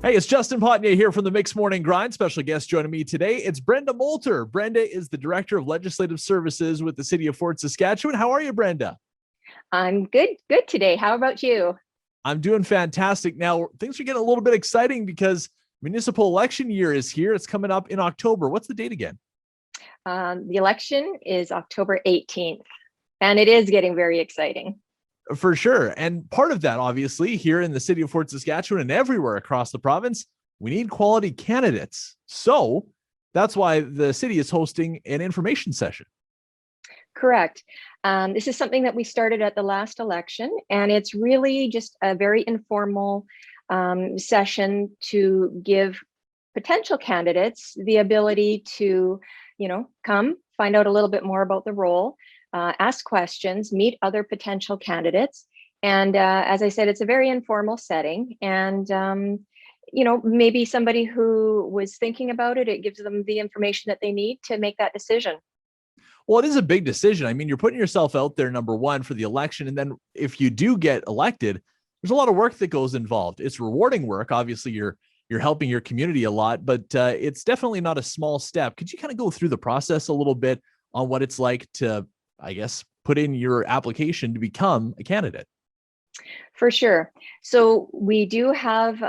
Hey, it's Justin Pautonnier here from the Mixed Morning Grind. Special guest joining me today. It's Brenda Molter. Brenda is the Director of Legislative Services with the City of Fort Saskatchewan. How are you, Brenda? I'm good today. How about you? I'm doing fantastic. Now, things are getting a little bit exciting because municipal election year is here. It's coming up in October. What's the date again? The election is October 18th, and it is getting very exciting. For sure. And part of that, obviously, here in the City of Fort Saskatchewan and everywhere across the province, we need quality candidates. So that's why the city is hosting an information session. Correct. This is something that we started at the last election, and it's really just a very informal session to give potential candidates the ability to, come find out a little bit more about the role, ask questions, meet other potential candidates. And as I said, it's a very informal setting. And, maybe somebody who was thinking about it, it gives them the information that they need to make that decision. Well, it is a big decision. I mean, you're putting yourself out there, number one, for the election. And then if you do get elected, there's a lot of work that goes involved. It's rewarding work. Obviously, you're helping your community a lot, but it's definitely not a small step. Could you kind of go through the process a little bit on what it's like to, I guess, put in your application to become a candidate? For sure. So we do have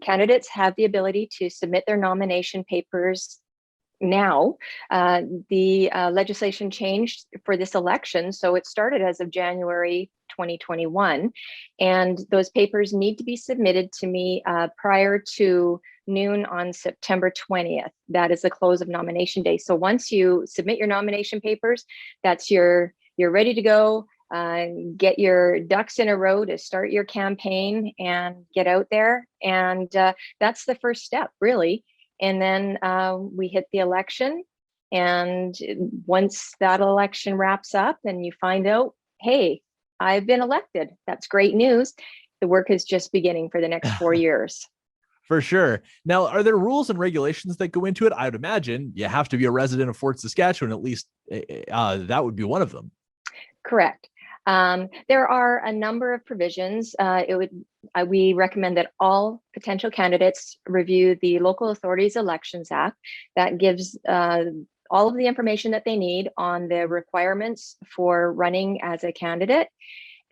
candidates have the ability to submit their nomination papers now. The legislation changed for this election, so it started as of January 2021, and those papers need to be submitted to me prior to noon on September 20th. That is the close of nomination day. So once you submit your nomination papers, you're ready to go. Get your ducks in a row to start your campaign and get out there. And that's the first step, really. And then we hit the election. And once that election wraps up and you find out, hey, I've been elected, that's great news. The work is just beginning for the next 4 years. For sure. Now, are there rules and regulations that go into it? I would imagine you have to be a resident of Fort Saskatchewan, at least that would be one of them. Correct. There are a number of provisions. We recommend that all potential candidates review the Local Authorities Elections Act. That gives all of the information that they need on the requirements for running as a candidate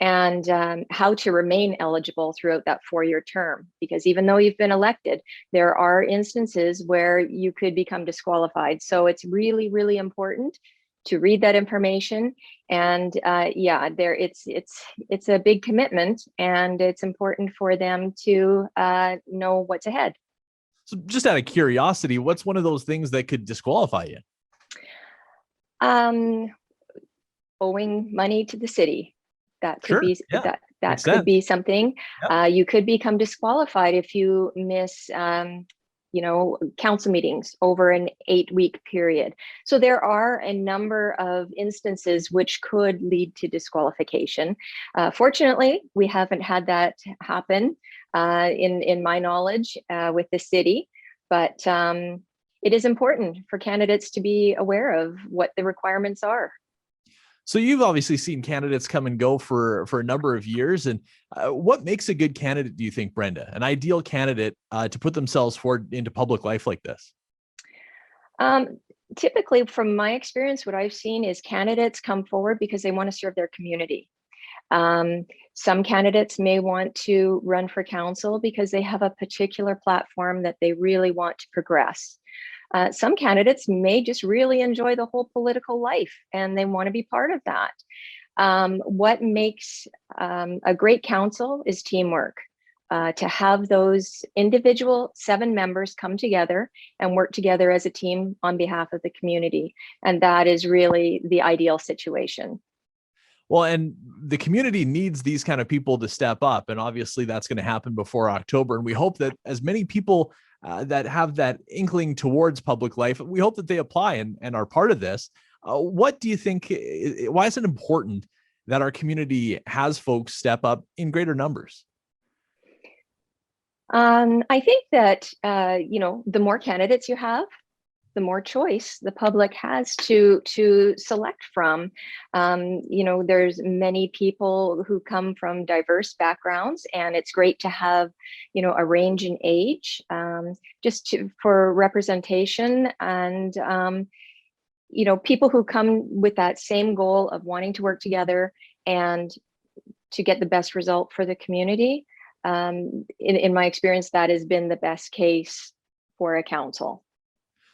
and how to remain eligible throughout that 4-year term. Because even though you've been elected, there are instances where you could become disqualified. So it's really, really important to read that information. And it's a big commitment, and it's important for them to know what's ahead. So just out of curiosity, what's one of those things that could disqualify you? Owing money to the city. That could Sure. be Yeah. that could be something. Yep. You could become disqualified if you miss council meetings over an 8-week period. So there are a number of instances which could lead to disqualification. Fortunately, we haven't had that happen in my knowledge with the city, but it is important for candidates to be aware of what the requirements are. So you've obviously seen candidates come and go for a number of years. And what makes a good candidate, do you think, Brenda? An ideal candidate to put themselves forward into public life like this? Typically, from my experience, what I've seen is candidates come forward because they want to serve their community. Some candidates may want to run for council because they have a particular platform that they really want to progress. Some candidates may just really enjoy the whole political life and they want to be part of that. What makes a great council is teamwork. To have those individual 7 members come together and work together as a team on behalf of the community. And that is really the ideal situation. Well, and the community needs these kind of people to step up. And obviously that's going to happen before October. And we hope that as many people that have that inkling towards public life, we hope that they apply and are part of this. What do you think, why is it important that our community has folks step up in greater numbers? I think that, the more candidates you have, the more choice the public has to select from. There's many people who come from diverse backgrounds, and it's great to have, a range in age, for representation, and people who come with that same goal of wanting to work together and to get the best result for the community. In my experience, that has been the best case for a council.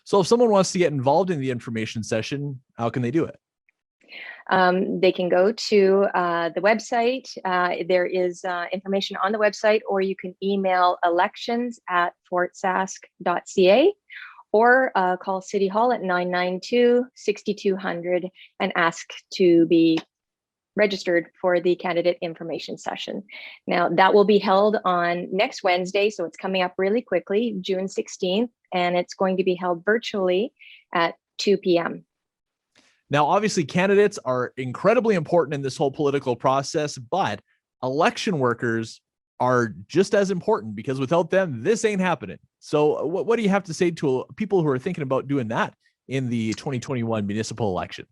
So if someone wants to get involved in the information session, how can they do it? They can go to the website. There is information on the website, or you can email elections@fortsask.ca, or call City Hall at 992-6200 and ask to be registered for the candidate information session. Now, that will be held on next Wednesday, so it's coming up really quickly, June 16th, and it's going to be held virtually at 2 p.m. Now, obviously, candidates are incredibly important in this whole political process, but election workers are just as important, because without them, this ain't happening. So what do you have to say to people who are thinking about doing that in the 2021 municipal elections?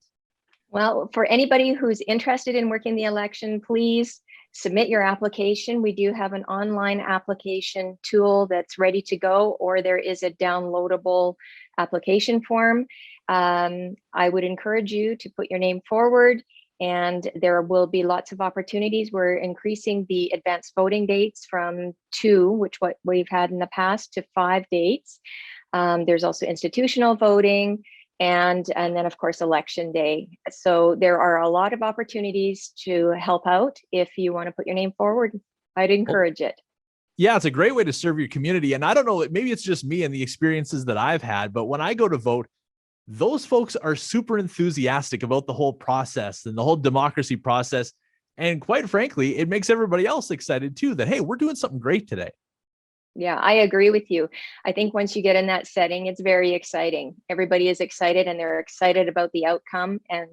Well, for anybody who's interested in working the election, please submit your application. We do have an online application tool that's ready to go, or there is a downloadable application form. I would encourage you to put your name forward, and there will be lots of opportunities. We're increasing the advanced voting dates from 2, which what we've had in the past, to 5 dates. There's also institutional voting, and then of course election day. So there are a lot of opportunities to help out. If you want to put your name forward, I'd encourage it. Yeah, it's a great way to serve your community. And I don't know, maybe it's just me and the experiences that I've had, but when I go to vote, those folks are super enthusiastic about the whole process and the whole democracy process. And quite frankly, it makes everybody else excited too, that, hey, we're doing something great today. Yeah, I agree with you. I think once you get in that setting, it's very exciting. Everybody is excited, and they're excited about the outcome. And,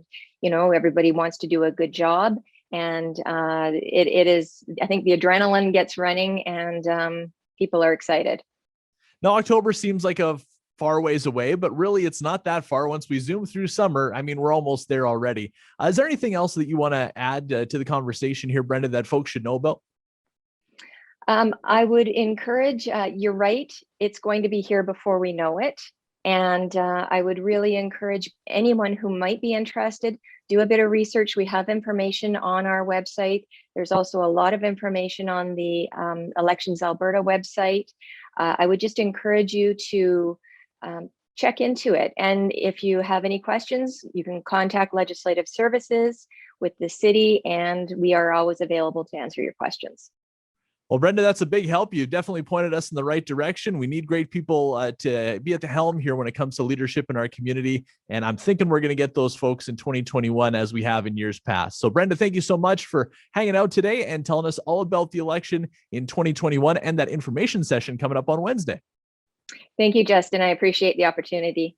everybody wants to do a good job. And it is, I think the adrenaline gets running, and people are excited. Now, October seems like a far ways away, but really it's not that far. Once we zoom through summer, I mean, we're almost there already. Is there anything else that you want to add to the conversation here, Brenda, that folks should know about? I would encourage, you're right, it's going to be here before we know it. And I would really encourage anyone who might be interested, do a bit of research. We have information on our website. There's also a lot of information on the Elections Alberta website. I would just encourage you to check into it. And if you have any questions, you can contact Legislative Services with the city, and we are always available to answer your questions. Well, Brenda, that's a big help. You definitely pointed us in the right direction. We need great people to be at the helm here when it comes to leadership in our community. And I'm thinking we're going to get those folks in 2021 as we have in years past. So Brenda, thank you so much for hanging out today and telling us all about the election in 2021 and that information session coming up on Wednesday. Thank you, Justin. I appreciate the opportunity.